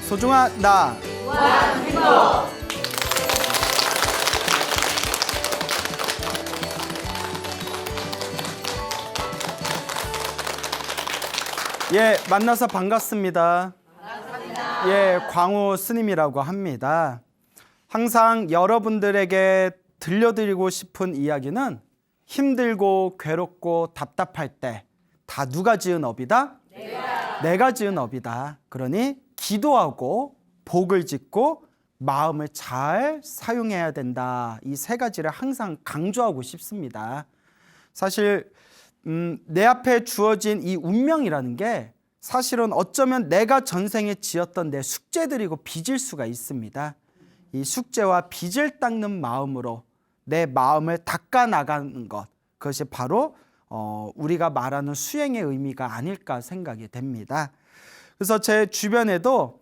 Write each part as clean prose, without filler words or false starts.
소중한 나 무한행복. 예, 만나서 반갑습니다. 예, 광우 스님이라고 합니다. 항상 여러분들에게 들려드리고 싶은 이야기는 힘들고 괴롭고 답답할 때 다 누가 지은 업이다? 내가 지은 업이다. 그러니 기도하고 복을 짓고 마음을 잘 사용해야 된다. 이 세 가지를 항상 강조하고 싶습니다. 사실 내 앞에 주어진 이 운명이라는 게 사실은 어쩌면 내가 전생에 지었던 내 숙제들이고 빚일 수가 있습니다. 이 숙제와 빚을 닦는 마음으로 내 마음을 닦아 나가는 것, 그것이 바로 우리가 말하는 수행의 의미가 아닐까 생각이 됩니다. 그래서 제 주변에도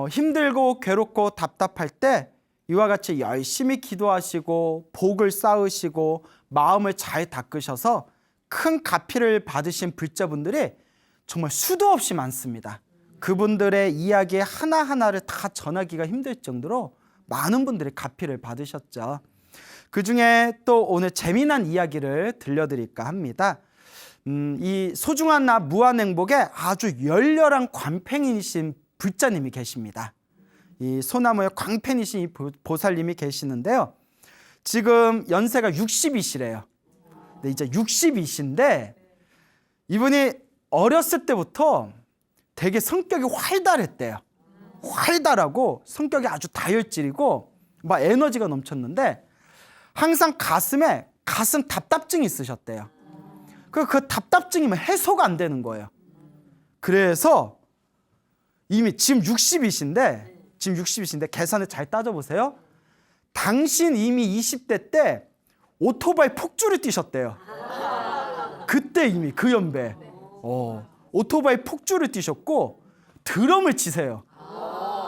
힘들고 괴롭고 답답할 때 이와 같이 열심히 기도하시고 복을 쌓으시고 마음을 잘 닦으셔서 큰 가피를 받으신 불자분들이 정말 수도 없이 많습니다. 그분들의 이야기 하나하나를 다 전하기가 힘들 정도로 많은 분들이 가피를 받으셨죠. 그 중에 또 오늘 재미난 이야기를 들려드릴까 합니다. 이 소중한 나 무한행복에 아주 열렬한 관팬이신 불자님이 계십니다. 이 소나무의 광팬이신 이 보살님이 계시는데요. 지금 연세가 60이시래요. 네, 이제 60이신데 이분이 어렸을 때부터 되게 성격이 활달했대요. 활달하고 성격이 아주 다혈질이고 막 에너지가 넘쳤는데 항상 가슴에 가슴 답답증이 있으셨대요. 그 답답증이면 해소가 안 되는 거예요. 그래서 이미 지금 60이신데 계산을 잘 따져보세요. 당신 이미 20대 때 오토바이 폭주를 뛰셨대요. 그때 이미 그 연배 오토바이 폭주를 뛰셨고 드럼을 치세요.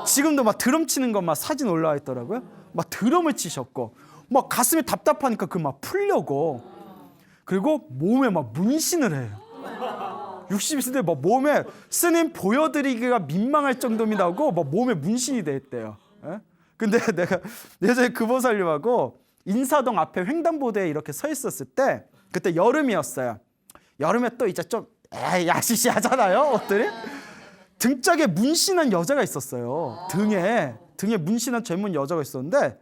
지금도 막 드럼 치는 거 막 사진 올라와 있더라고요. 막 드럼을 치셨고 막 가슴이 답답하니까 그 막 풀려고 그리고 몸에 막 문신을 해요. 60인데 막 몸에 스님 보여드리기가 민망할 정도입니다고 막 몸에 문신이 돼 있대요. 근데 내가 예전에 그 보살님하고 인사동 앞에 횡단보도에 이렇게 서 있었을 때 그때 여름이었어요. 여름에 또 이제 좀 야시시하잖아요, 옷들이. 등짝에 문신한 여자가 있었어요. 등에 문신한 젊은 여자가 있었는데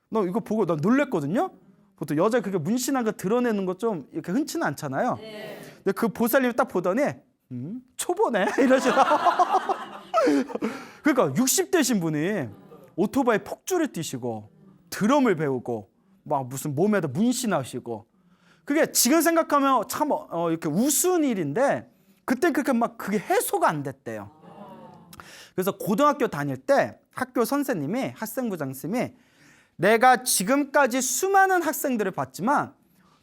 너 이거 보고 나 놀랬거든요. 보통 여자 그게 문신한 거 드러내는 거 좀 이렇게 흔치는 않잖아요. 근데 그 보살님이 딱 보더니 초보네 이러시나. 그러니까 60대신 분이 오토바이 폭주를 뛰시고 드럼을 배우고 막 무슨 몸에다 문신하시고 그게 지금 생각하면 참 이렇게 우스운 일인데 그때 그렇게 막 그게 해소가 안 됐대요. 그래서 고등학교 다닐 때 학교 선생님이 학생부장 쌤이 내가 지금까지 수많은 학생들을 봤지만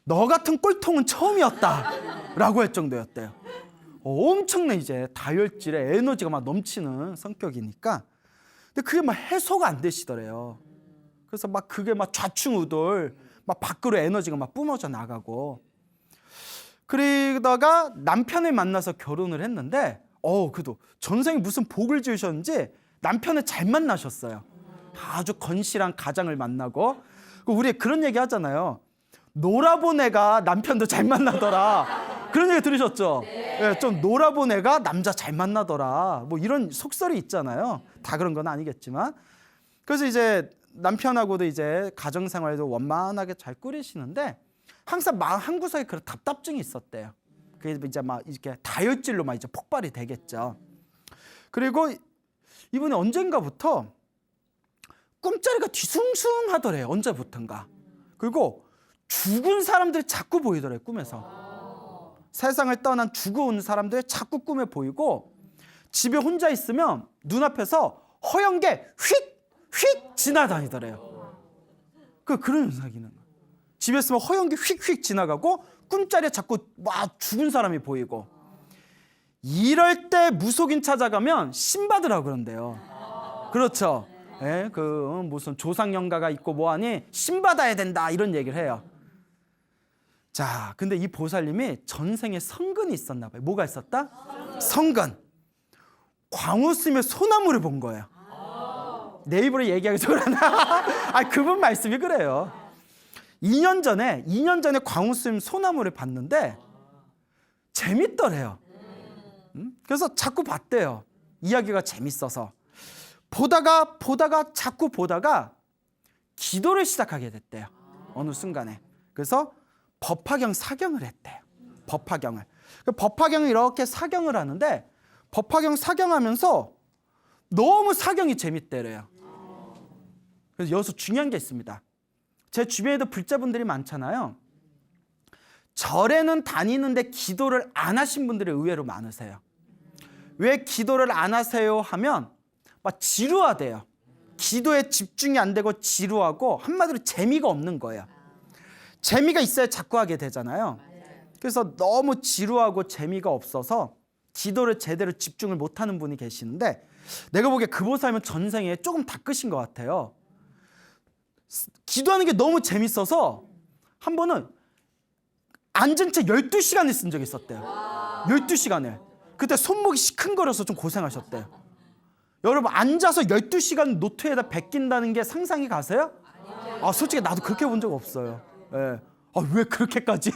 너 같은 꼴통은 처음이었다라고 할 정도였대요. 엄청난 이제 다혈질에 에너지가 막 넘치는 성격이니까 근데 그게 막 해소가 안 되시더래요. 그래서 막 그게 막 좌충우돌 막 밖으로 에너지가 막 뿜어져 나가고 그러다가 남편을 만나서 결혼을 했는데 그래도 전생에 무슨 복을 지으셨는지 남편을 잘 만나셨어요. 아주 건실한 가장을 만나고 우리 그런 얘기 하잖아요. 놀아본 애가 남편도 잘 만나더라. 그런 얘기 들으셨죠? 네, 좀 놀아본 애가 남자 잘 만나더라. 뭐 이런 속설이 있잖아요. 다 그런 건 아니겠지만. 그래서 이제 남편하고도 이제 가정생활도 원만하게 잘 꾸리시는데 항상 마음 한구석에 그런 답답증이 있었대요. 그게 이제 막 이렇게 다혈질로 막 이제 폭발이 되겠죠. 그리고 이분이 언젠가부터 꿈자리가 뒤숭숭하더래요. 언제부턴가. 그리고 죽은 사람들이 자꾸 보이더래요. 꿈에서. 세상을 떠난 죽은 사람들이 자꾸 꿈에 보이고 집에 혼자 있으면 눈앞에서 허연 게 휙휙 지나다니더래요. 그런 현상이 있는 거예요. 집에 있으면 허연 게 휙휙 지나가고 꿈자리에 자꾸 막 죽은 사람이 보이고 이럴 때 무속인 찾아가면 신받으라고 그런대요. 그렇죠. 예, 무슨 조상영가가 있고 뭐하니 신받아야 된다 이런 얘기를 해요. 자, 근데 이 보살님이 전생에 성근이 있었나 봐요. 뭐가 있었다? 성근. 광우 스님의 소나무를 본 거예요. 내 입으로 얘기하기 좀 그러나 아, 그분 말씀이 그래요. 2년 전에 광우 스님 소나무를 봤는데 재밌더래요. 그래서 자꾸 봤대요. 이야기가 재밌어서 보다가 자꾸 보다가 기도를 시작하게 됐대요. 어느 순간에. 그래서 법화경 사경을 했대요. 법화경을 이렇게 사경을 하는데 법화경 사경하면서 너무 사경이 재밌대래요. 그래서 여기서 중요한 게 있습니다. 제 주변에도 불자분들이 많잖아요. 절에는 다니는데 기도를 안 하신 분들이 의외로 많으세요. 왜 기도를 안 하세요 하면 막 지루하대요. 기도에 집중이 안 되고 지루하고 한마디로 재미가 없는 거예요. 재미가 있어야 자꾸 하게 되잖아요. 그래서 너무 지루하고 재미가 없어서 기도를 제대로 집중을 못하는 분이 계시는데 내가 보기에 그 보살님은 전생에 조금 다 끄신 것 같아요. 기도하는 게 너무 재밌어서 한 번은 앉은 채 12시간을 쓴 적이 있었대요. 12시간을. 그때 손목이 시큰거려서 좀 고생하셨대요. 여러분 앉아서 12시간 노트에다 베낀다는 게 상상이 가세요? 아, 솔직히 나도 그렇게 본 적 없어요. 예. 아, 왜 그렇게까지?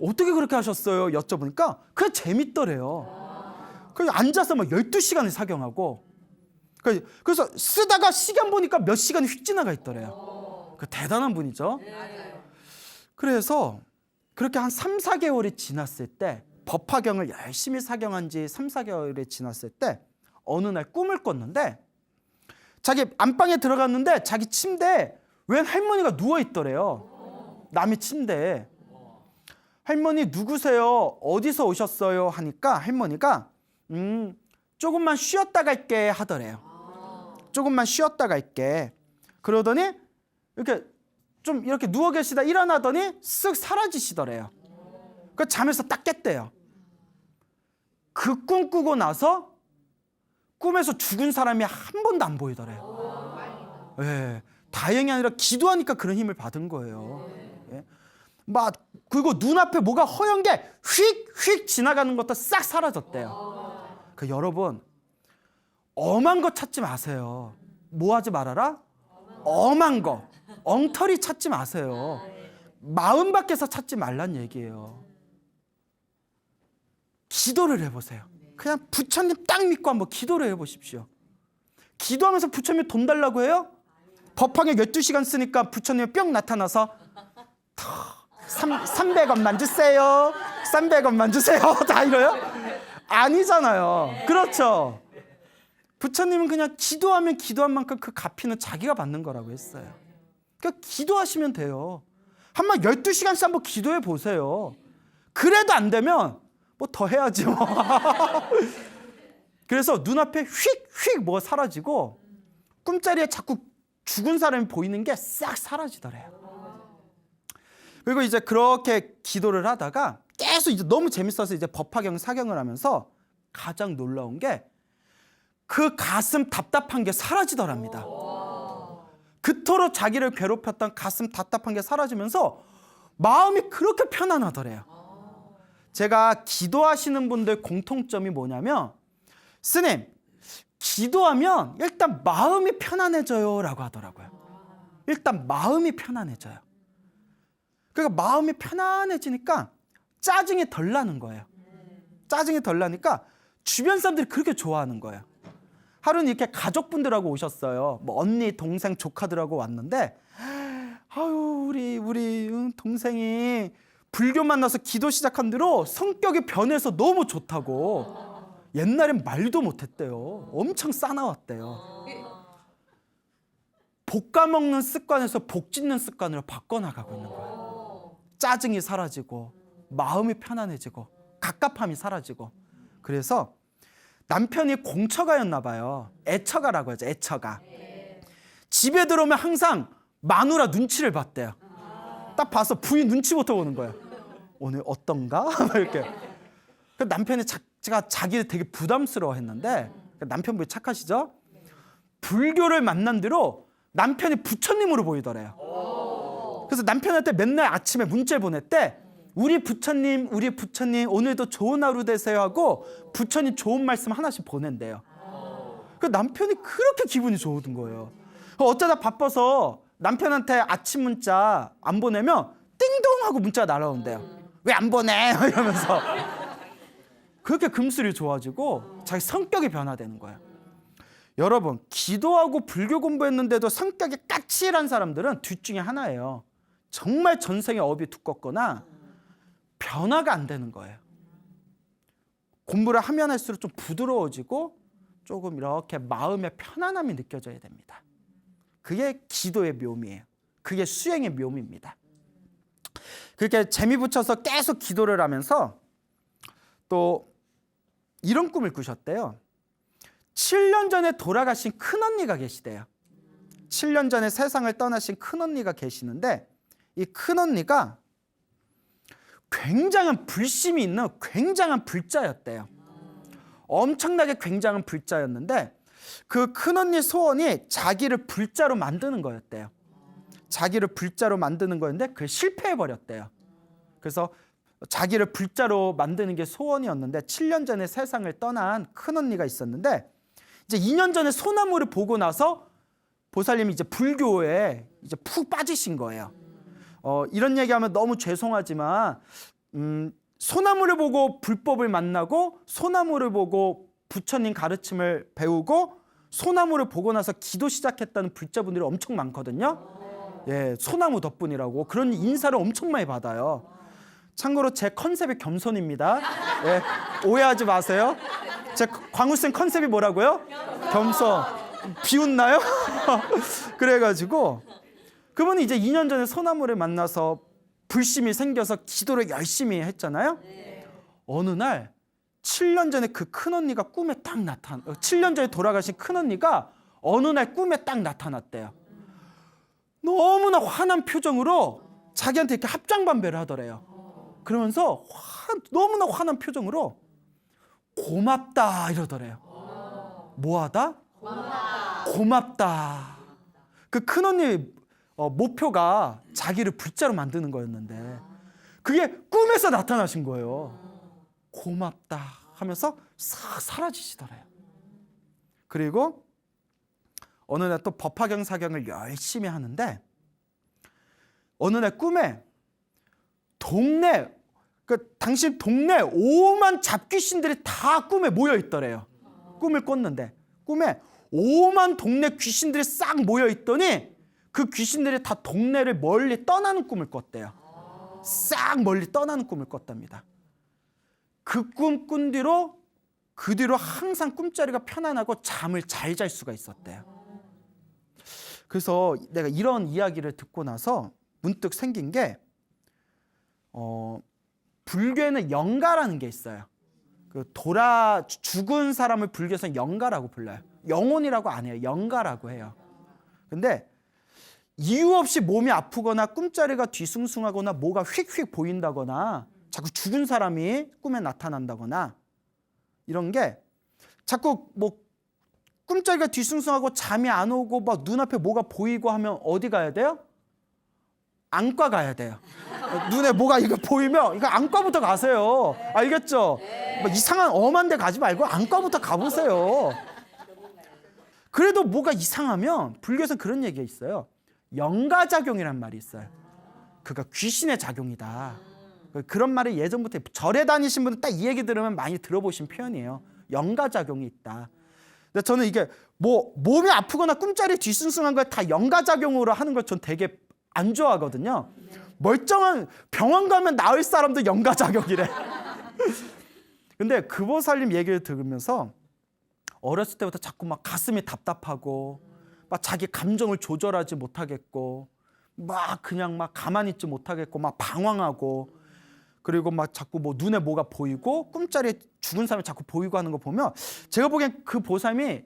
어떻게 그렇게 하셨어요? 여쭤보니까 그게 재밌더래요. 그래서 앉아서 막 12시간을 사경하고 그래서 쓰다가 시간 보니까 몇 시간이 휙 지나가 있더래요. 그 대단한 분이죠. 그래서 그렇게 한 3, 4개월이 지났을 때 법화경을 열심히 사경한 지 3, 4개월이 지났을 때 어느 날 꿈을 꿨는데 자기 안방에 들어갔는데 자기 침대에 웬 할머니가 누워있더래요. 남의 침대에. 할머니 누구세요? 어디서 오셨어요? 하니까 할머니가 조금만 쉬었다 갈게 하더래요. 조금만 쉬었다 갈게. 그러더니 이렇게 누워 계시다 일어나더니 쓱 사라지시더래요. 그 잠에서 딱 깼대요. 그 꿈 꾸고 나서 꿈에서 죽은 사람이 한 번도 안 보이더래요. 예, 다행이 아니라 기도하니까 그런 힘을 받은 거예요. 예. 그리고 눈앞에 뭐가 허연 게 휙휙 지나가는 것도 싹 사라졌대요. 여러분 엄한 거 찾지 마세요. 뭐 하지 말아라? 엄한 거, 엉터리 찾지 마세요. 마음 밖에서 찾지 말란 얘기예요. 기도를 해보세요. 그냥 부처님 딱 믿고 한번 기도를 해보십시오. 기도하면서 부처님 돈 달라고 해요? 법화경 12시간 쓰니까 부처님이 뿅 나타나서 300원만 주세요. 300원만 주세요. 다 이래요? 아니잖아요. 그렇죠. 부처님은 그냥 기도하면 기도한 만큼 그 갚이는 자기가 받는 거라고 했어요. 그러니까 기도하시면 돼요. 한번 12시간씩 한번 기도해 보세요. 그래도 안 되면 뭐 더 해야지 뭐. 그래서 눈앞에 휙휙 뭐가 사라지고 꿈자리에 자꾸 죽은 사람이 보이는 게 싹 사라지더래요. 그리고 이제 그렇게 기도를 하다가 계속 이제 너무 재밌어서 이제 법화경 사경을 하면서 가장 놀라운 게 그 가슴 답답한 게 사라지더랍니다. 그토록 자기를 괴롭혔던 가슴 답답한 게 사라지면서 마음이 그렇게 편안하더래요. 제가 기도하시는 분들 공통점이 뭐냐면 스님, 기도하면 일단 마음이 편안해져요 라고 하더라고요. 일단 마음이 편안해져요. 그러니까 마음이 편안해지니까 짜증이 덜 나는 거예요. 짜증이 덜 나니까 주변 사람들이 그렇게 좋아하는 거예요. 하루는 이렇게 가족분들하고 오셨어요. 뭐 언니, 동생, 조카들하고 왔는데 아유 우리 동생이 불교 만나서 기도 시작한 뒤로 성격이 변해서 너무 좋다고. 옛날엔 말도 못했대요. 엄청 싸나웠대요. 볶아 먹는 습관에서 복 짓는 습관으로 바꿔나가고 있는 거예요. 짜증이 사라지고 마음이 편안해지고 갑갑함이 사라지고. 그래서 남편이 공처가였나 봐요. 애처가라고 하죠. 애처가. 집에 들어오면 항상 마누라 눈치를 봤대요. 딱 봐서 부인 눈치부터 보는 거예요. 오늘 어떤가? 이렇게. 남편이 자기를 되게 부담스러워했는데 남편분이 착하시죠? 불교를 만난 뒤로 남편이 부처님으로 보이더래요. 그래서 남편한테 맨날 아침에 문자를 보냈대. 우리 부처님 오늘도 좋은 하루 되세요 하고 부처님 좋은 말씀 하나씩 보낸대요. 그 남편이 그렇게 기분이 좋은 거예요. 어쩌다 바빠서 남편한테 아침 문자 안 보내면 띵동 하고 문자가 날아온대요. 왜 안 보내? 이러면서. 그렇게 금슬이 좋아지고 자기 성격이 변화되는 거예요. 여러분, 기도하고 불교 공부했는데도 성격이 까칠한 사람들은 둘 중에 하나예요. 정말 전생의 업이 두껍거나 변화가 안 되는 거예요. 공부를 하면 할수록 좀 부드러워지고 조금 이렇게 마음의 편안함이 느껴져야 됩니다. 그게 기도의 묘미예요. 그게 수행의 묘미입니다. 그렇게 재미 붙여서 계속 기도를 하면서 또 이런 꿈을 꾸셨대요. 7년 전에 돌아가신 큰언니가 계시대요. 7년 전에 세상을 떠나신 큰언니가 계시는데 이 큰언니가 굉장한 불심이 있는 굉장한 불자였대요. 엄청나게 굉장한 불자였는데 그 큰언니 소원이 자기를 불자로 만드는 거였대요. 자기를 불자로 만드는 거였는데 그게 실패해버렸대요. 그래서 자기를 불자로 만드는 게 소원이었는데 7년 전에 세상을 떠난 큰언니가 있었는데 이제 2년 전에 소나무를 보고 나서 보살님이 이제 불교에 이제 푹 빠지신 거예요. 이런 얘기하면 너무 죄송하지만 소나무를 보고 불법을 만나고 소나무를 보고 부처님 가르침을 배우고 소나무를 보고 나서 기도 시작했다는 불자분들이 엄청 많거든요. 예, 소나무 덕분이라고 그런 인사를 엄청 많이 받아요. 참고로 제 컨셉이 겸손입니다. 예, 오해하지 마세요. 제 광우쌤 컨셉이 뭐라고요? 겸손. 비웃나요? 그래가지고 그분이 이제 2년 전에 소나무를 만나서 불심이 생겨서 기도를 열심히 했잖아요. 어느 날 7년 전에 그 큰언니가 꿈에 딱 7년 전에 돌아가신 큰언니가 어느 날 꿈에 딱 나타났대요. 너무나 화난 표정으로 자기한테 이렇게 합장반배를 하더래요. 그러면서 너무나 화난 표정으로 고맙다 이러더래요. 뭐하다? 고맙다. 그 큰언니 목표가 자기를 불자로 만드는 거였는데 그게 꿈에서 나타나신 거예요. 고맙다 하면서 싹 사라지시더래요. 그리고 어느 날 또 법화경 사경을 열심히 하는데 어느 날 꿈에 당신 동네 오만 잡귀신들이 다 꿈에 모여 있더래요. 꿈을 꿨는데 꿈에 오만 동네 귀신들이 싹 모여 있더니 그 귀신들이 다 동네를 멀리 떠나는 꿈을 꿨대요. 싹 멀리 떠나는 꿈을 꿨답니다. 그 꿈 꾼 뒤로 그 뒤로 항상 꿈자리가 편안하고 잠을 잘 잘 수가 있었대요. 그래서 내가 이런 이야기를 듣고 나서 문득 생긴 게 불교에는 영가라는 게 있어요. 죽은 사람을 불교에서는 영가라고 불러요. 영혼이라고 안 해요. 영가라고 해요. 근데 이유 없이 몸이 아프거나 꿈자리가 뒤숭숭하거나 뭐가 휙휙 보인다거나 자꾸 죽은 사람이 꿈에 나타난다거나 이런 게 자꾸 뭐 꿈자리가 뒤숭숭하고 잠이 안 오고 막 눈앞에 뭐가 보이고 하면 어디 가야 돼요? 안과 가야 돼요. 눈에 뭐가 이거 보이면 이거 안과부터 가세요. 알겠죠? 막 이상한 엄한 데 가지 말고 안과부터 가보세요. 그래도 뭐가 이상하면 불교에서는 그런 얘기가 있어요. 영가작용이란 말이 있어요. 그러니까 귀신의 작용이다. 그런 말을 예전부터 절에 다니신 분들 딱 이 얘기 들으면 많이 들어보신 표현이에요. 영가작용이 있다. 근데 저는 이게 뭐 몸이 아프거나 꿈자리 뒤숭숭한 걸 다 영가작용으로 하는 걸 전 되게 안 좋아하거든요. 멀쩡한 병원 가면 나을 사람도 영가작용이래. 근데 그 보살님 얘기를 들으면서 어렸을 때부터 자꾸 막 가슴이 답답하고 막 자기 감정을 조절하지 못하겠고 막 그냥 막 가만히 있지 못하겠고 막 방황하고 그리고 막 자꾸 뭐 눈에 뭐가 보이고 꿈자리에 죽은 사람이 자꾸 보이고 하는 거 보면 제가 보기엔 그 보살님이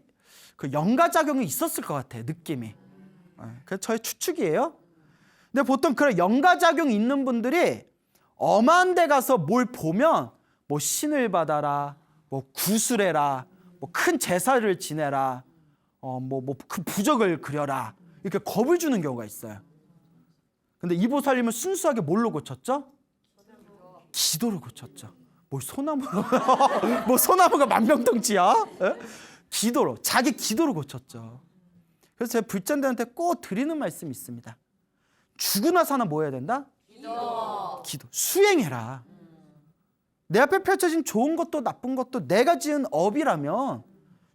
그 영가작용이 있었을 것 같아요. 느낌이. 그래서 저의 추측이에요. 근데 보통 그런 영가작용이 있는 분들이 엄한 데 가서 뭘 보면 뭐 신을 받아라, 뭐 구술해라, 뭐 큰 제사를 지내라, 뭐 그 부적을 그려라 이렇게 겁을 주는 경우가 있어요. 근데 이 보살님은 순수하게 뭘로 고쳤죠? 기도로 고쳤죠. 뭐 소나무가 만병통치야? 기도로, 자기 기도로 고쳤죠. 그래서 제가 불자들한테 꼭 드리는 말씀이 있습니다. 죽고 나서 하나 뭐 해야 된다? 기도. 수행해라. 내 앞에 펼쳐진 좋은 것도 나쁜 것도 내가 지은 업이라면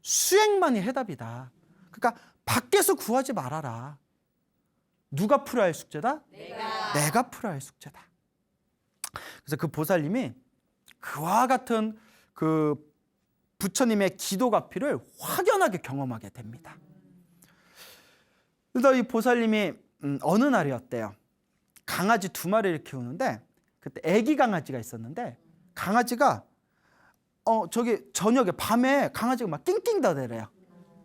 수행만이 해답이다. 그러니까 밖에서 구하지 말아라. 누가 풀어야 할 숙제다? 내가 풀어야 할 숙제다. 그래서 그 보살님이 그와 같은 그 부처님의 기도 가피를 확연하게 경험하게 됩니다. 그래서 이 보살님이 어느 날이었대요. 강아지 2마리를 키우는데 그때 아기 강아지가 있었는데 강아지가 저기 저녁에 밤에 강아지가 막 낑낑 더대래요.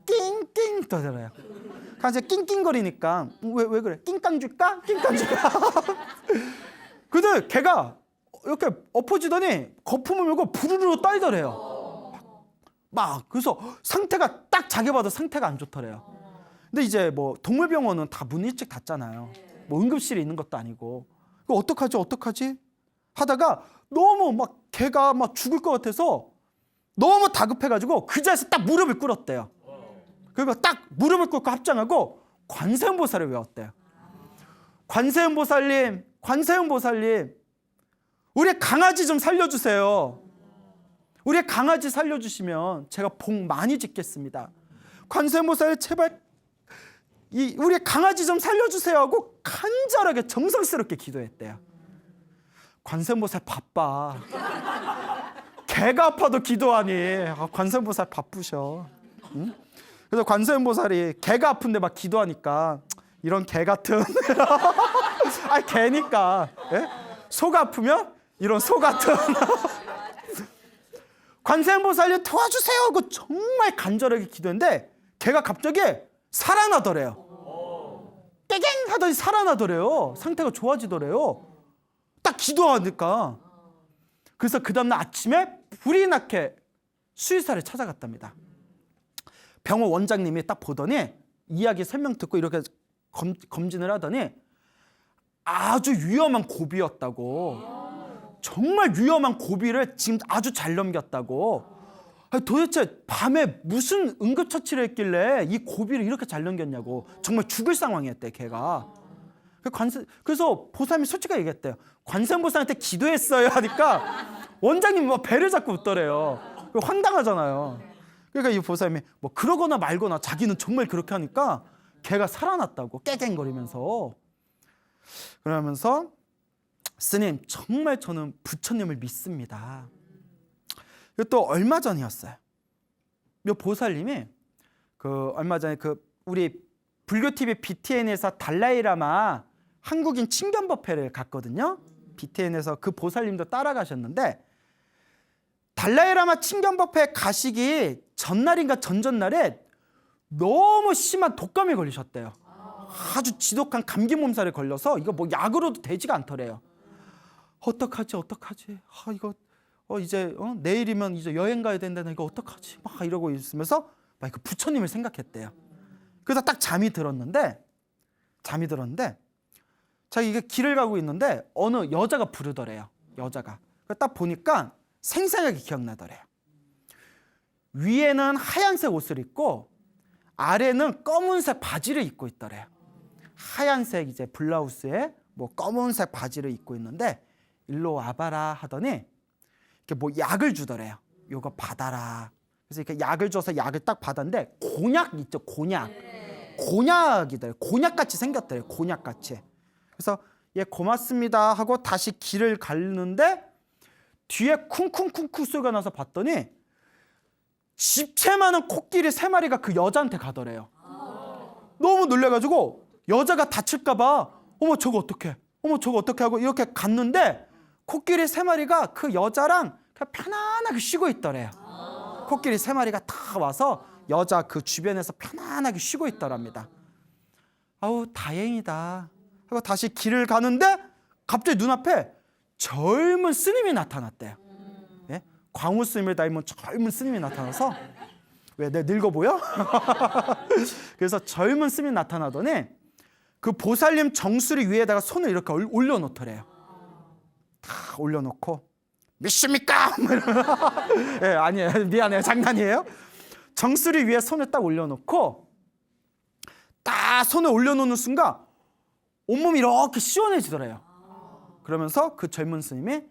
낑낑 더대래요. 강아지가 낑낑거리니까 왜 그래? 낑깡 줄까? 낑깡 줄까? 근데 걔가 이렇게 엎어지더니 거품을 물고 부르르 떨더래요. 막 그래서 상태가 딱 자기 봐도 상태가 안 좋더래요. 근데 이제 뭐 동물병원은 다 문 일찍 닫잖아요. 뭐 응급실에 있는 것도 아니고. 이거 어떡하지 하다가 너무 막 걔가 막 죽을 것 같아서 너무 다급해가지고 그 자리에서 딱 무릎을 꿇었대요. 그리고 딱 무릎을 꿇고 합장하고 관세음보살을 외웠대요. 관세음보살님, 우리 강아지 좀 살려주세요. 우리 강아지 살려주시면 제가 복 많이 짓겠습니다. 관세음보살 제발 우리 강아지 좀 살려주세요 하고 간절하게 정성스럽게 기도했대요. 관세음보살 바빠. 개가 아파도 기도하니. 관세음보살 바쁘셔. 응? 그래서 관세음보살이 개가 아픈데 막 기도하니까 이런 개 같은 개니까 소가 아프면 이런 소 같은 관세음보살님 도와주세요 하고 정말 간절하게 기도했는데 개가 갑자기 살아나더래요. 깨갱 하더니 살아나더래요. 상태가 좋아지더래요. 딱 기도하니까. 그래서 그 다음날 아침에 불이 나게 수의사를 찾아갔답니다. 병원 원장님이 딱 보더니 이야기 설명 듣고 이렇게 검진을 하더니 아주 위험한 고비였다고. 정말 위험한 고비를 지금 아주 잘 넘겼다고. 도대체 밤에 무슨 응급처치를 했길래 이 고비를 이렇게 잘 넘겼냐고. 정말 죽을 상황이었대 걔가. 그래서 보살님이 솔직하게 얘기했대요. 관세음보살한테 기도했어요 하니까 원장님이 막 배를 잡고 웃더래요. 황당하잖아요. 그러니까 이 보살님이 뭐 그러거나 말거나 자기는 정말 그렇게 하니까 걔가 살아났다고 깨갱거리면서. 그러면서 스님 정말 저는 부처님을 믿습니다. 또 얼마 전이었어요. 이 보살님이 얼마 전에 우리 불교 TV BTN에서 달라이라마 한국인 친견법회를 갔거든요. BTN에서 그 보살님도 따라가셨는데 달라이라마 친견법회 가시기 전날인가 전전날에 너무 심한 독감에 걸리셨대요. 아주 지독한 감기 몸살에 걸려서 이거 뭐 약으로도 되지가 않더래요. 어떡하지? 이거 이제 내일이면 이제 여행 가야 된다나 이거 어떡하지? 막 이러고 있으면서 막 그 부처님을 생각했대요. 그래서 딱 잠이 들었는데 자 이게 길을 가고 있는데 어느 여자가 부르더래요. 여자가. 딱 보니까 생생하게 기억나더래요. 위에는 하얀색 옷을 입고 아래는 검은색 바지를 입고 있더래요. 하얀색 이제 블라우스에 뭐 검은색 바지를 입고 있는데 일로 와봐라 하더니 이렇게 뭐 약을 주더래요. 요거 받아라. 그래서 이렇게 약을 줘서 약을 딱 받았는데 곤약 있죠, 곤약이더래요. 곤약같이 생겼더래요. 곤약같이. 그래서 예 고맙습니다 하고 다시 길을 가는데 뒤에 쿵쿵쿵쿵 소리가 나서 봤더니 집채 많은 코끼리 3마리가 그 여자한테 가더래요. 너무 놀래가지고 여자가 다칠까 봐 어머 저거 어떡해 하고 이렇게 갔는데 코끼리 3마리가 그 여자랑 그냥 편안하게 쉬고 있더래요. 코끼리 3마리가 다 와서 여자 그 주변에서 편안하게 쉬고 있더랍니다. 아우 다행이다 하고 다시 길을 가는데 갑자기 눈앞에 젊은 스님이 나타났대요. 예? 광우 스님을 닮은 젊은 스님이 나타나서 왜 내가 늙어 보여? 그래서 젊은 스님이 나타나더니 그 보살님 정수리 위에다가 손을 이렇게 올려놓더래요. 다 올려놓고 믿습니까? 예, 아니에요. 미안해요. 장난이에요. 정수리 위에 손을 딱 올려놓고 딱 손을 올려놓는 순간 온몸이 이렇게 시원해지더래요. 그러면서 그 젊은 스님이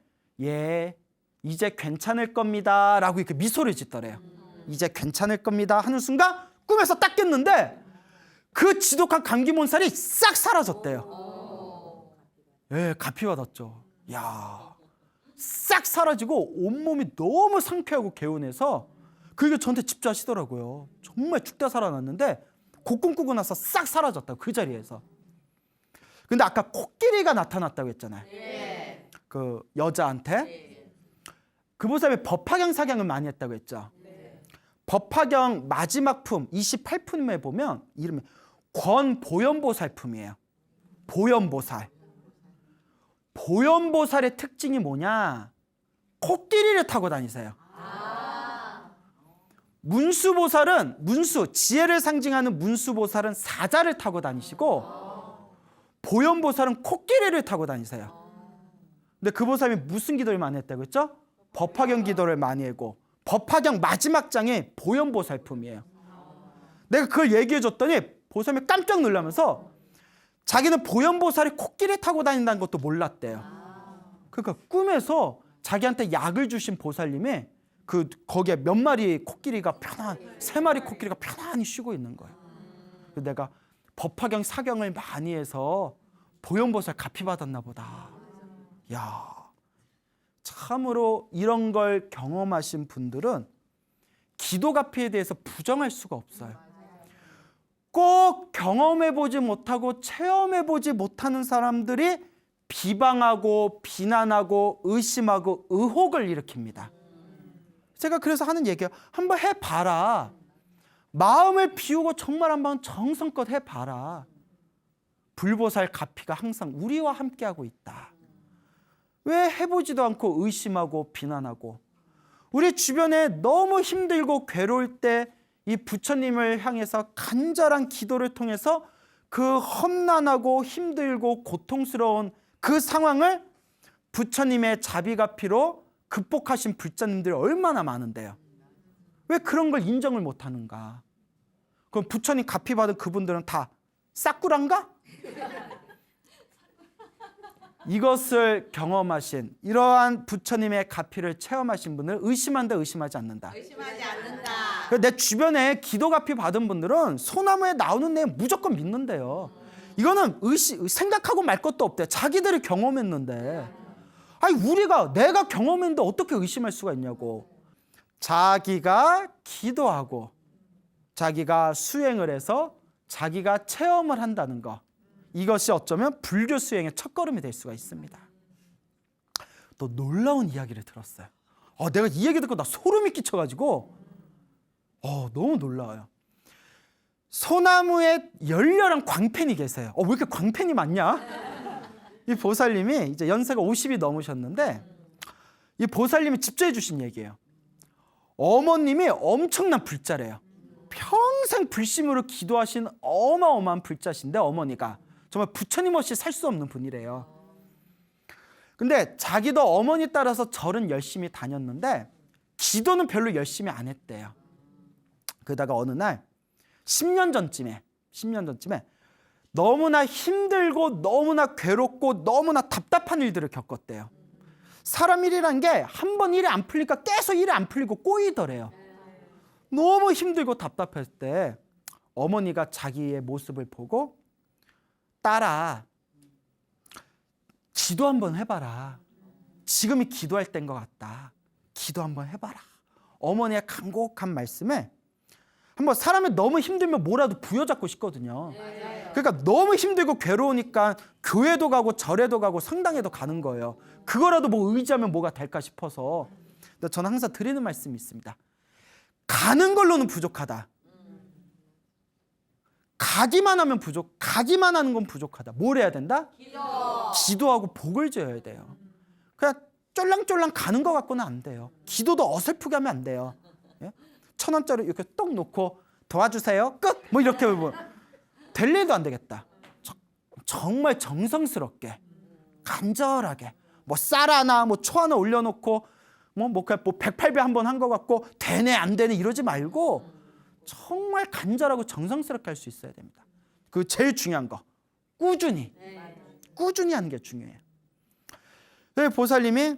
예, 이제 괜찮을 겁니다 라고 이렇게 미소를 짓더래요. 이제 괜찮을 겁니다 하는 순간 꿈에서 딱 깼는데 그 지독한 감기 몸살이 싹 사라졌대요. 예, 가피 받았죠. 야, 싹 사라지고 온몸이 너무 상쾌하고 개운해서 그게 저한테 집중하시더라고요. 정말 죽다 살아났는데 그 꿈 꾸고 나서 싹 사라졌다고, 그 자리에서. 근데 아까 코끼리가 나타났다고 했잖아요. 그 여자한테. 그 보살이 법화경 사경을 많이 했다고 했죠. 법화경 마지막 품 28품에 보면 이름이 권보현보살품이에요. 보현보살. 보현보살의 특징이 뭐냐? 코끼리를 타고 다니세요. 문수보살은, 문수, 지혜를 상징하는 문수보살은 사자를 타고 다니시고 보현보살은 코끼리를 타고 다니세요. 근데 그 보살이 무슨 기도를 많이 했다고 했죠? 법화경 기도를 많이 하고 법화경 마지막 장이 보현보살품이에요. 내가 그걸 얘기해 줬더니 보살이 깜짝 놀라면서 자기는 보현보살이 코끼리 타고 다닌다는 것도 몰랐대요. 그러니까 꿈에서 자기한테 약을 주신 보살님이 거기에 몇 마리 코끼리가 세 마리 코끼리가 편안히 쉬고 있는 거예요. 내가 법화경 사경을 많이 해서 보현보살 가피 받았나 보다. 야, 참으로 이런 걸 경험하신 분들은 기도 가피에 대해서 부정할 수가 없어요. 꼭 경험해보지 못하고 체험해보지 못하는 사람들이 비방하고 비난하고 의심하고 의혹을 일으킵니다. 제가 그래서 하는 얘기예요. 한번 해봐라. 마음을 비우고 정말 한번 정성껏 해봐라. 불보살 가피가 항상 우리와 함께하고 있다. 왜 해보지도 않고 의심하고 비난하고, 우리 주변에 너무 힘들고 괴로울 때 이 부처님을 향해서 간절한 기도를 통해서 그 험난하고 힘들고 고통스러운 그 상황을 부처님의 자비가피로 극복하신 불자님들이 얼마나 많은데요. 왜 그런 걸 인정을 못하는가? 그럼 부처님 가피 받은 그분들은 다 싸꾸란가? 이것을 경험하신, 이러한 부처님의 가피를 체험하신 분을 의심한다, 의심하지 않는다. 의심하지 않는다. 내 주변에 기도 가피 받은 분들은 소나무에 나오는 내용 무조건 믿는데요. 이거는 생각하고 말 것도 없대. 자기들이 경험했는데. 아니, 내가 경험했는데 어떻게 의심할 수가 있냐고. 자기가 기도하고 자기가 수행을 해서 자기가 체험을 한다는 거, 이것이 어쩌면 불교 수행의 첫걸음이 될 수가 있습니다. 또 놀라운 이야기를 들었어요. 내가 이 얘기 듣고 나 소름이 끼쳐가지고 너무 놀라워요. 소나무에 열렬한 광팬이 계세요. 왜 이렇게 광팬이 많냐? 이 보살님이 이제 연세가 50이 넘으셨는데, 이 보살님이 직접 해주신 얘기예요. 어머님이 엄청난 불자래요. 평생 불심으로 기도하신 어마어마한 불자신데, 어머니가 정말 부처님 없이 살 수 없는 분이래요. 근데 자기도 어머니 따라서 절은 열심히 다녔는데 기도는 별로 열심히 안 했대요. 그러다가 어느 날 10년 전쯤에 너무나 힘들고 너무나 괴롭고 너무나 답답한 일들을 겪었대요. 사람 일이란 게 한 번 일이 안 풀리니까 계속 일이 안 풀리고 꼬이더래요. 너무 힘들고 답답할 때 어머니가 자기의 모습을 보고, 딸아, 기도 한번 해봐라. 지금이 기도할 때인 것 같다. 기도 한번 해봐라. 어머니의 간곡한 말씀에, 한번 사람이 너무 힘들면 뭐라도 부여잡고 싶거든요. 그러니까 너무 힘들고 괴로우니까 교회도 가고 절에도 가고 성당에도 가는 거예요. 그거라도 뭐 의지하면 뭐가 될까 싶어서. 근데 저는 항상 드리는 말씀이 있습니다. 가는 걸로는 부족하다. 가기만 하는 건 부족하다. 뭘 해야 된다? 기도하고 복을 줘야 돼요. 그냥 쫄랑쫄랑 가는 것 같고는 안 돼요. 기도도 어설프게 하면 안 돼요. 1,000원짜리 이렇게 떡 놓고 도와주세요. 끝! 뭐 이렇게 될 일도 안 되겠다. 정말 정성스럽게, 간절하게, 뭐 쌀 하나, 뭐 초 하나 올려놓고 뭐 108배 한 번 한 것 같고 되네 안 되네 이러지 말고 정말 간절하고 정성스럽게 할 수 있어야 됩니다. 그 제일 중요한 거 꾸준히 하는 게 중요해요. 보살님이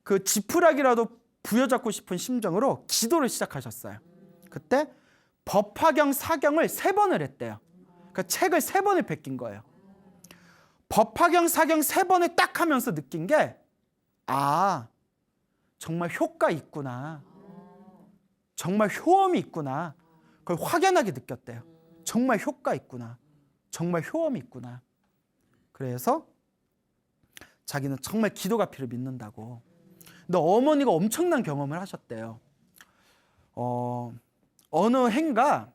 그 지푸라기라도 부여잡고 싶은 심정으로 기도를 시작하셨어요. 그때 법화경 사경을 3번을 했대요. 그 책을 3번을 베낀 거예요. 법화경 사경 3번을 딱 하면서 느낀 게 정말 효과 있구나. 정말 효험이 있구나. 그걸 확연하게 느꼈대요. 정말 효과 있구나. 정말 효험이 있구나. 그래서 자기는 정말 기도가 필요 믿는다고. 근데 어머니가 엄청난 경험을 하셨대요. 어느 해인가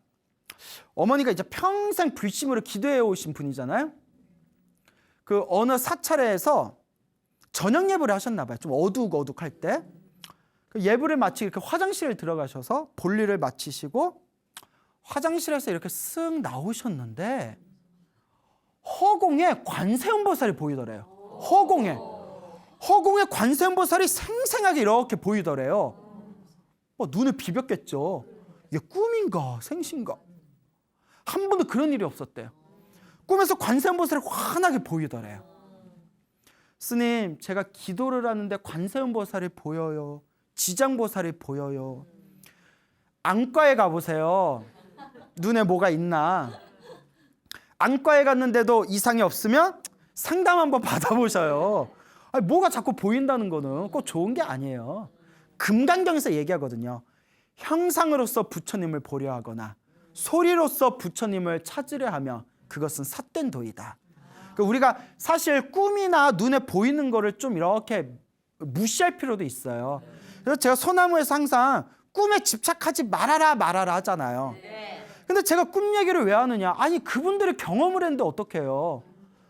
어머니가 이제 평생 불심으로 기도해 오신 분이잖아요. 그 어느 사찰에서 저녁 예배를 하셨나 봐요. 좀 어둑어둑할 때 예배를 마치고 이렇게 화장실을 들어가셔서 볼일을 마치시고 화장실에서 이렇게 쓱 나오셨는데 허공에 관세음보살이 보이더래요. 허공에 관세음보살이 생생하게 이렇게 보이더래요. 눈을 비볐겠죠. 이게 꿈인가 생신가? 한 번도 그런 일이 없었대요. 꿈에서 관세음보살이 환하게 보이더래요. 스님, 제가 기도를 하는데 관세음보살이 보여요. 지장보살이 보여요. 안과에 가보세요. 눈에 뭐가 있나? 안과에 갔는데도 이상이 없으면 상담 한번 받아보셔요. 뭐가 자꾸 보인다는 거는 꼭 좋은 게 아니에요. 금강경에서 얘기하거든요. 형상으로서 부처님을 보려 하거나 소리로서 부처님을 찾으려 하며 그것은 삿된 도이다. 우리가 사실 꿈이나 눈에 보이는 거를 좀 이렇게 무시할 필요도 있어요. 그래서 제가 소나무에서 항상 꿈에 집착하지 말아라 하잖아요. 근데 제가 꿈 얘기를 왜 하느냐? 아니 그분들이 경험을 했는데 어떡해요?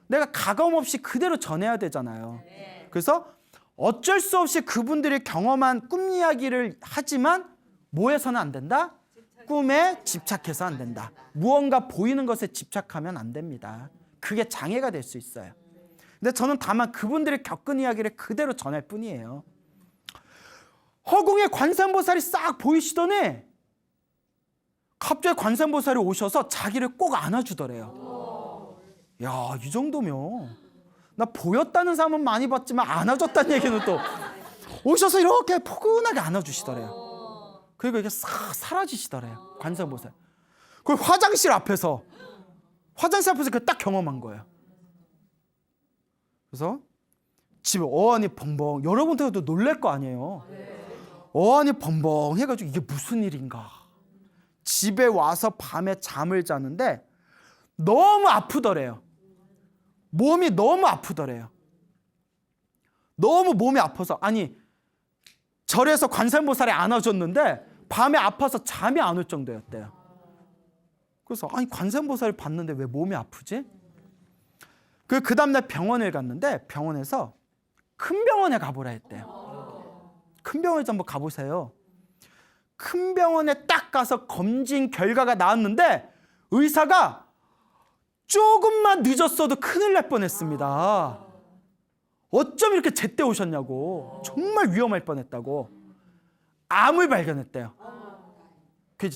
내가 가감 없이 그대로 전해야 되잖아요. 그래서 어쩔 수 없이 그분들이 경험한 꿈 이야기를 하지만 뭐 해서는 안 된다? 꿈에 집착해서 안 된다. 무언가 보이는 것에 집착하면 안 됩니다. 그게 장애가 될 수 있어요. 근데 저는 다만 그분들이 겪은 이야기를 그대로 전할 뿐이에요. 허공에 관세음보살이 싹 보이시더니 갑자기 관세음보살이 오셔서 자기를 꼭 안아주더래요. 야, 이 정도면 나 보였다는 사람은 많이 봤지만 안아줬다는 얘기는 또 오셔서 이렇게 포근하게 안아주시더래요. 그리고 이게 싹 사라지시더래요. 관세음보살. 그 화장실 앞에서 딱 경험한 거예요. 그래서 집에 어안이 벙벙, 여러분들도 놀랄 거 아니에요. 어안이 벙벙 해가지고 이게 무슨 일인가. 집에 와서 밤에 잠을 자는데 너무 아프더래요. 몸이 너무 아프더래요. 너무 몸이 아파서, 아니 절에서 관세음보살이 안아줬는데 밤에 아파서 잠이 안 올 정도였대요. 그래서 아니 관세음보살을 봤는데 왜 몸이 아프지? 그 다음날 병원에 갔는데 병원에서 큰 병원에 가보라 했대요. 큰 병원에 한번 가보세요. 큰 병원에 딱 가서 검진 결과가 나왔는데 의사가 조금만 늦었어도 큰일 날 뻔했습니다. 어쩜 이렇게 제때 오셨냐고. 정말 위험할 뻔했다고. 암을 발견했대요.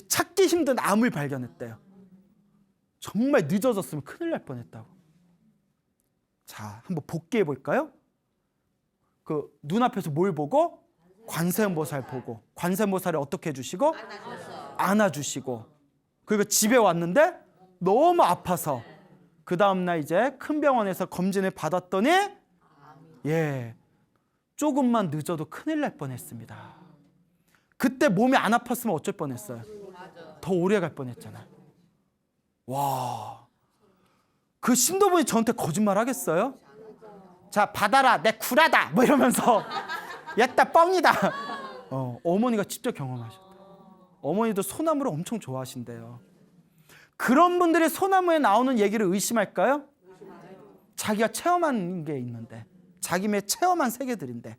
찾기 힘든 암을 발견했대요. 정말 늦어졌으면 큰일 날 뻔했다고. 자, 한번 복귀해 볼까요? 그 눈앞에서 뭘 보고? 관세음보살 보고. 관세음보살이 어떻게 해주시고? 안아주시고. 그리고 집에 왔는데 너무 아파서 그 다음날 이제 큰 병원에서 검진을 받았더니 조금만 늦어도 큰일 날 뻔했습니다. 그때 몸이 안 아팠으면 어쩔 뻔했어요? 더 오래 갈 뻔했잖아요. 와, 그 신도분이 저한테 거짓말 하겠어요? 자, 받아라, 내 구라다 뭐 이러면서 야따 뻥이다. 어머니가 직접 경험하셨다. 어머니도 소나무를 엄청 좋아하신대요. 그런 분들이 소나무에 나오는 얘기를 의심할까요? 자기가 체험한 게 있는데, 자기의 체험한 세계들인데.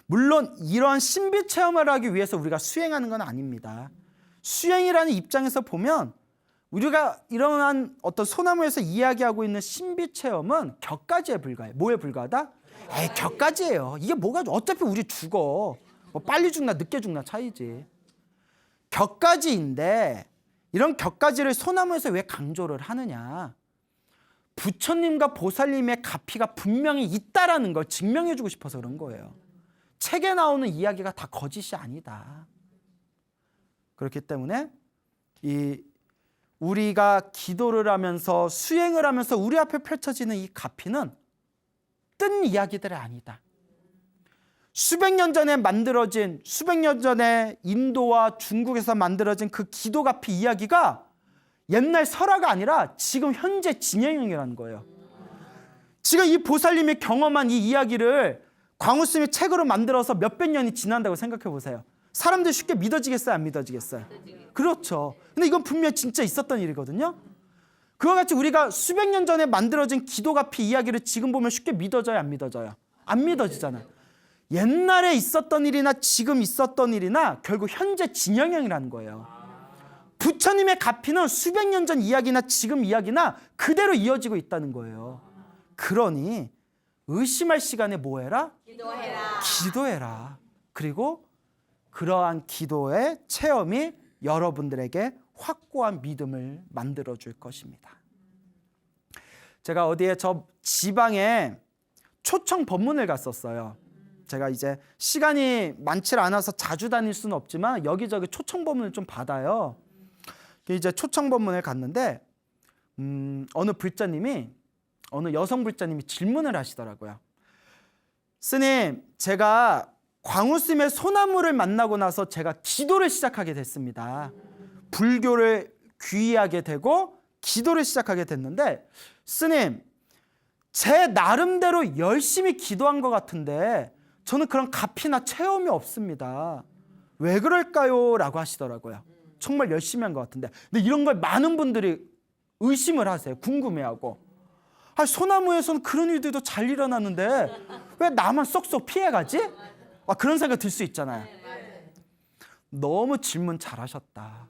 물론 이러한 신비 체험을 하기 위해서 우리가 수행하는 건 아닙니다. 수행이라는 입장에서 보면 우리가 이러한 어떤 소나무에서 이야기하고 있는 신비 체험은 격가지에 불과해요. 뭐에 불과하다? 격가지예요. 이게 뭐가 어차피 우리 죽어. 뭐 빨리 죽나 늦게 죽나 차이지. 격가지인데 이런 격가지를 소나무에서 왜 강조를 하느냐? 부처님과 보살님의 가피가 분명히 있다라는 걸 증명해주고 싶어서 그런 거예요. 책에 나오는 이야기가 다 거짓이 아니다. 그렇기 때문에 우리가 기도를 하면서 수행을 하면서 우리 앞에 펼쳐지는 이 가피는 뜬 이야기들이 아니다. 수백 년 전에 인도와 중국에서 만들어진 그 기도 가피 이야기가 옛날 설화가 아니라 지금 현재 진행형이라는 거예요. 지금 이 보살님이 경험한 이 이야기를 광우스님이 책으로 만들어서 몇백 년이 지난다고 생각해 보세요. 사람들 쉽게 믿어지겠어요? 안 믿어지겠어요? 그렇죠. 근데 이건 분명히 진짜 있었던 일이거든요. 그와 같이 우리가 수백 년 전에 만들어진 기도가피 이야기를 지금 보면 쉽게 믿어져요? 안 믿어져요? 안 믿어지잖아요. 옛날에 있었던 일이나 지금 있었던 일이나 결국 현재 진영형이라는 거예요. 부처님의 가피는 수백 년 전 이야기나 지금 이야기나 그대로 이어지고 있다는 거예요. 그러니 의심할 시간에 뭐 해라? 기도해라. 기도해라. 그리고 그러한 기도의 체험이 여러분들에게 확고한 믿음을 만들어 줄 것입니다. 제가 어디에 저 지방에 초청 법문을 갔었어요. 제가 이제 시간이 많지 않아서 자주 다닐 수는 없지만 여기저기 초청 법문을 좀 받아요. 이제 초청 법문을 갔는데 어느 여성 불자님이 질문을 하시더라고요. 스님, 제가 광우스님의 소나무를 만나고 나서 제가 기도를 시작하게 됐습니다. 불교를 귀의하게 되고 기도를 시작하게 됐는데 스님, 제 나름대로 열심히 기도한 것 같은데 저는 그런 가피나 체험이 없습니다. 왜 그럴까요? 라고 하시더라고요. 정말 열심히 한 것 같은데. 근데 이런 걸 많은 분들이 의심을 하세요. 궁금해하고. 소나무에서는 그런 일들도 잘 일어나는데 왜 나만 쏙쏙 피해가지? 그런 생각 들 수 있잖아요. 너무 질문 잘하셨다.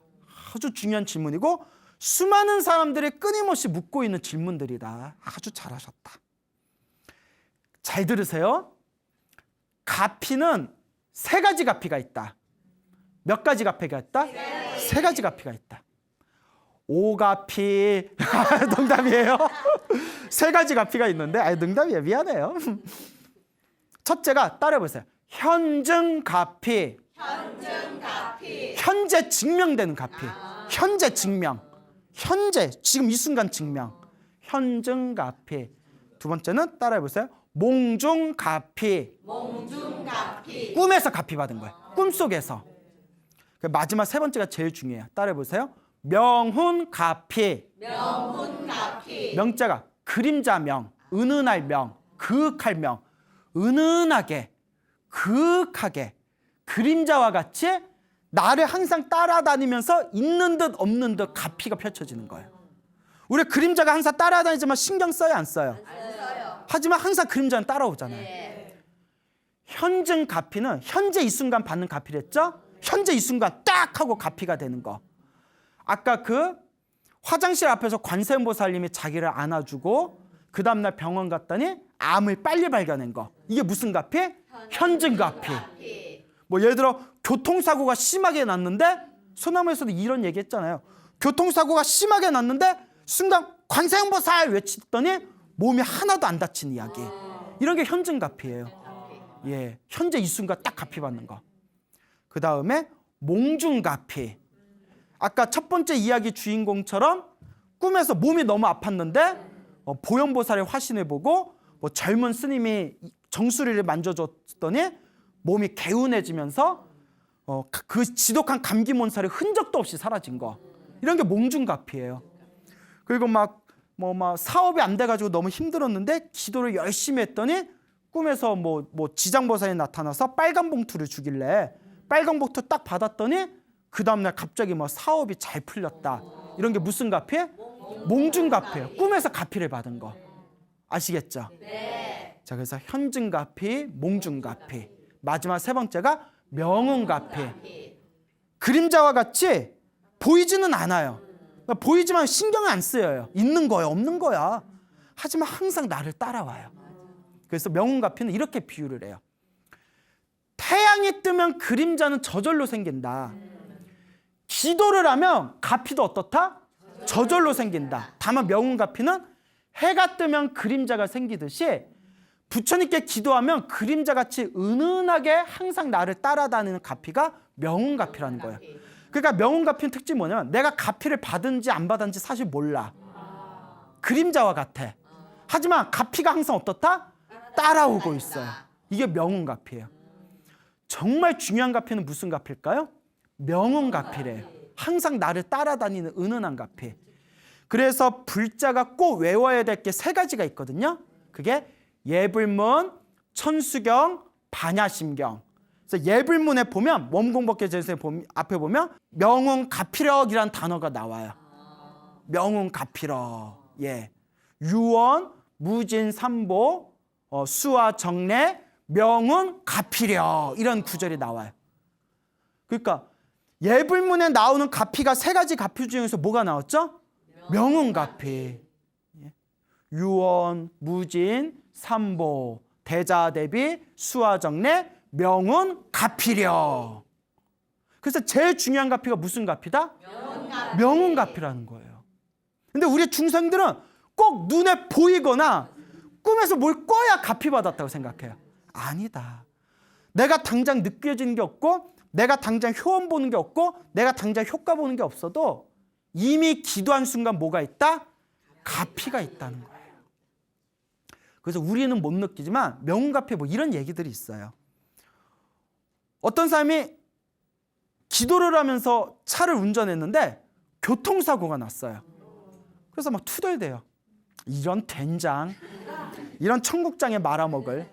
아주 중요한 질문이고 수많은 사람들이 끊임없이 묻고 있는 질문들이다. 아주 잘하셨다. 잘 들으세요. 가피는 세 가지 가피가 있다. 몇 가지 가피가 있다? 세 가지 가피가 있다. 오가피. 농담이에요. 세 가지 가피가 있는데 농담이에요. 미안해요. 첫째가 따라해보세요. 현증가피. 현재 증명되는 가피. 현재 증명. 현재 지금 이 순간 증명. 현증가피. 두 번째는 따라해보세요. 몽중가피. 꿈에서 가피 받은 거예요. 꿈속에서. 마지막 세 번째가 제일 중요해요. 따라해보세요. 명훈가피. 명자가 그림자 명, 은은할 명, 그윽할 명. 은은하게, 그윽하게 그림자와 같이 나를 항상 따라다니면서 있는 듯 없는 듯 가피가 펼쳐지는 거예요. 우리 그림자가 항상 따라다니지만 신경 써요? 안 써요? 하지만 항상 그림자는 따라오잖아요. 현증 가피는 현재 이 순간 받는 가피랬죠? 현재 이 순간 딱 하고 가피가 되는 거. 아까 그 화장실 앞에서 관세음보살님이 자기를 안아주고 그 다음날 병원 갔더니 암을 빨리 발견한 거. 이게 무슨 가피? 현증 가피. 뭐 예를 들어 교통사고가 심하게 났는데 소나무에서도 이런 얘기 했잖아요. 교통사고가 심하게 났는데 순간 관세음보살 외치더니 몸이 하나도 안 다친 이야기. 이런 게 현증 가피예요. 예, 현재 이 순간 딱 가피 받는 거. 그 다음에 몽중 가피. 아까 첫 번째 이야기 주인공처럼 꿈에서 몸이 너무 아팠는데 보현보살의 화신을 보고 젊은 스님이 정수리를 만져줬더니 몸이 개운해지면서 그 지독한 감기 몬살의 흔적도 없이 사라진 거. 이런 게 몽중가피예요. 그리고 막 사업이 안 돼가지고 너무 힘들었는데 기도를 열심히 했더니 꿈에서 지장보살이 나타나서 빨간 봉투를 주길래 빨간 봉투 딱 받았더니 그 다음날 갑자기 사업이 잘 풀렸다. 이런 게 무슨 가피? 몽중가피예요. 꿈에서 가피를 받은 거. 아시겠죠? 네. 자, 그래서 현증가피, 몽중가피. 마지막 세 번째가 명운가피. 그림자와 같이 보이지는 않아요. 보이지만 신경을 안 쓰여요. 있는 거야, 없는 거야. 하지만 항상 나를 따라와요. 그래서 명운가피는 이렇게 비유를 해요. 태양이 뜨면 그림자는 저절로 생긴다. 기도를 하면 가피도 어떻다? 저절로 생긴다. 다만 명운가피는 해가 뜨면 그림자가 생기듯이 부처님께 기도하면 그림자같이 은은하게 항상 나를 따라다니는 가피가 명운가피라는 거예요. 그러니까 명운가피는 특징이 뭐냐면 내가 가피를 받은지 안 받은지 사실 몰라. 그림자와 같아. 하지만 가피가 항상 어떻다? 따라오고 있어요. 이게 명운가피예요. 정말 중요한 가피는 무슨 가피일까요? 명운가피래요. 항상 나를 따라다니는 은은한 가피. 그래서 불자가 꼭 외워야 될 게 세 가지가 있거든요. 그게 예불문, 천수경, 반야심경. 그래서 예불문에 보면 원공법계 제세 앞에 보면 명운가피력이라는 단어가 나와요. 명운가피력. 예. 유원, 무진, 삼보, 수와 정례, 명운가피력 이런 구절이 나와요. 그러니까 예불문에 나오는 가피가 세 가지 가피 중에서 뭐가 나왔죠? 명운가피. 유원, 무진, 삼보, 대자대비, 수화정례, 명운가피력. 그래서 제일 중요한 가피가 무슨 가피다? 명운가피라는 거예요. 근데 우리 중생들은 꼭 눈에 보이거나 꿈에서 뭘 꿔야 가피 받았다고 생각해요. 아니다. 내가 당장 느껴지는 게 없고 내가 당장 효험 보는 게 없고 내가 당장 효과 보는 게 없어도 이미 기도한 순간 뭐가 있다? 가피가 있다는 거예요. 그래서 우리는 못 느끼지만 명운가피 뭐 이런 얘기들이 있어요. 어떤 사람이 기도를 하면서 차를 운전했는데 교통사고가 났어요. 그래서 막 투덜대요. 이런 된장, 이런 청국장에 말아먹을.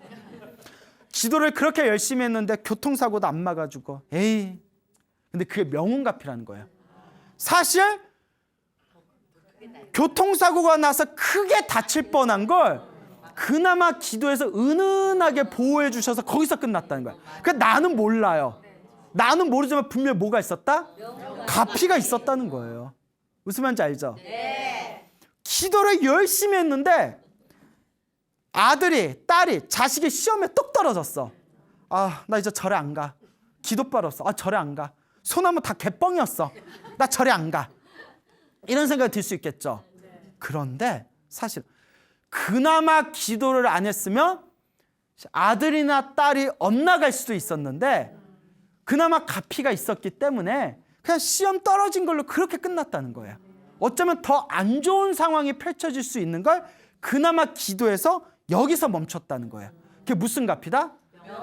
기도를 그렇게 열심히 했는데 교통사고도 안 막아주고 에이. 근데 그게 명운가피라는 거예요. 사실 교통사고가 나서 크게 다칠 뻔한 걸 그나마 기도해서 은은하게 보호해 주셔서 거기서 끝났다는 거야. 그러니까 나는 몰라요. 나는 모르지만 분명히 뭐가 있었다? 가피가 있었다는 거예요. 무슨 말인지 알죠? 네. 기도를 열심히 했는데 아들이, 딸이, 자식이 시험에 뚝 떨어졌어. 아, 나 이제 절에 안 가. 기도빨 없어. 아, 절에 안 가. 소나무 다 개뻥이었어. 나 절에 안 가. 이런 생각이 들 수 있겠죠. 그런데 사실 그나마 기도를 안 했으면 아들이나 딸이 엇나갈 수도 있었는데 그나마 가피가 있었기 때문에 그냥 시험 떨어진 걸로 그렇게 끝났다는 거예요. 어쩌면 더 안 좋은 상황이 펼쳐질 수 있는 걸 그나마 기도해서 여기서 멈췄다는 거예요. 그게 무슨 가피다?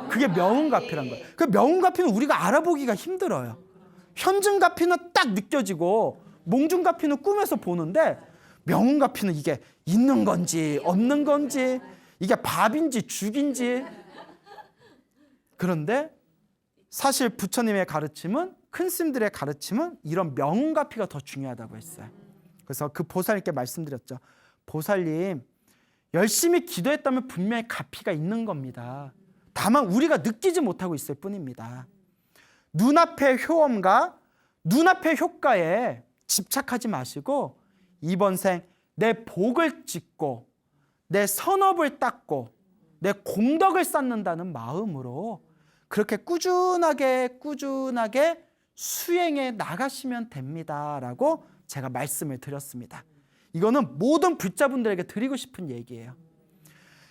그게 명운가피란 거예요. 그 명운가피는 우리가 알아보기가 힘들어요. 현증가피는 딱 느껴지고 몽중가피는 꿈에서 보는데 명운가피는 이게 있는 건지 없는 건지 이게 밥인지 죽인지. 그런데 사실 부처님의 가르침은 큰 스님들의 가르침은 이런 명운가피가 더 중요하다고 했어요. 그래서 그 보살님께 말씀드렸죠. 보살님, 열심히 기도했다면 분명히 가피가 있는 겁니다. 다만 우리가 느끼지 못하고 있을 뿐입니다. 눈앞의 효험과 눈앞의 효과에 집착하지 마시고 이번 생 내 복을 짓고 내 선업을 닦고 내 공덕을 쌓는다는 마음으로 그렇게 꾸준하게 수행해 나가시면 됩니다라고 제가 말씀을 드렸습니다. 이거는 모든 불자분들에게 드리고 싶은 얘기예요.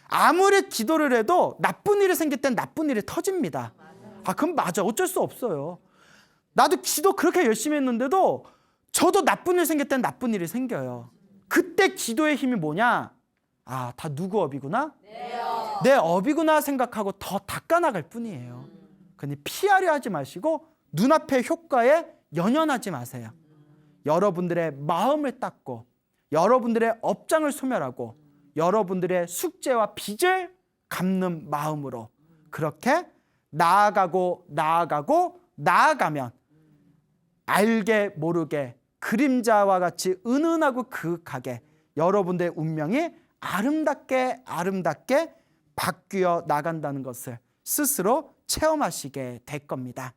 아무리 기도를 해도 나쁜 일이 생길 땐 나쁜 일이 터집니다. 아, 그럼 맞아. 어쩔 수 없어요. 나도 기도 그렇게 열심히 했는데도 저도 나쁜 일 생길 땐 나쁜 일이 생겨요. 그때 기도의 힘이 뭐냐? 아, 다 누구 업이구나? 내 업이구나 생각하고 더 닦아나갈 뿐이에요. 그러니 피하려 하지 마시고 눈앞의 효과에 연연하지 마세요. 여러분들의 마음을 닦고 여러분들의 업장을 소멸하고 여러분들의 숙제와 빚을 갚는 마음으로 그렇게 나아가면 알게 모르게 그림자와 같이 은은하고 그윽하게 여러분들의 운명이 아름답게 바뀌어 나간다는 것을 스스로 체험하시게 될 겁니다.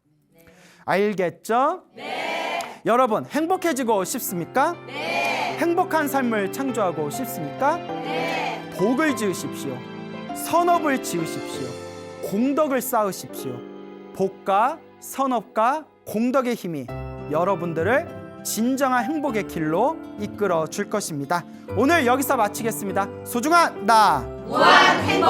알겠죠? 네. 여러분 행복해지고 싶습니까? 네. 행복한 삶을 창조하고 싶습니까? 네. 복을 지으십시오. 선업을 지으십시오. 공덕을 쌓으십시오. 복과 선업과 공덕의 힘이 여러분들을 진정한 행복의 길로 이끌어 줄 것입니다. 오늘 여기서 마치겠습니다. 소중한 나 무한 행복.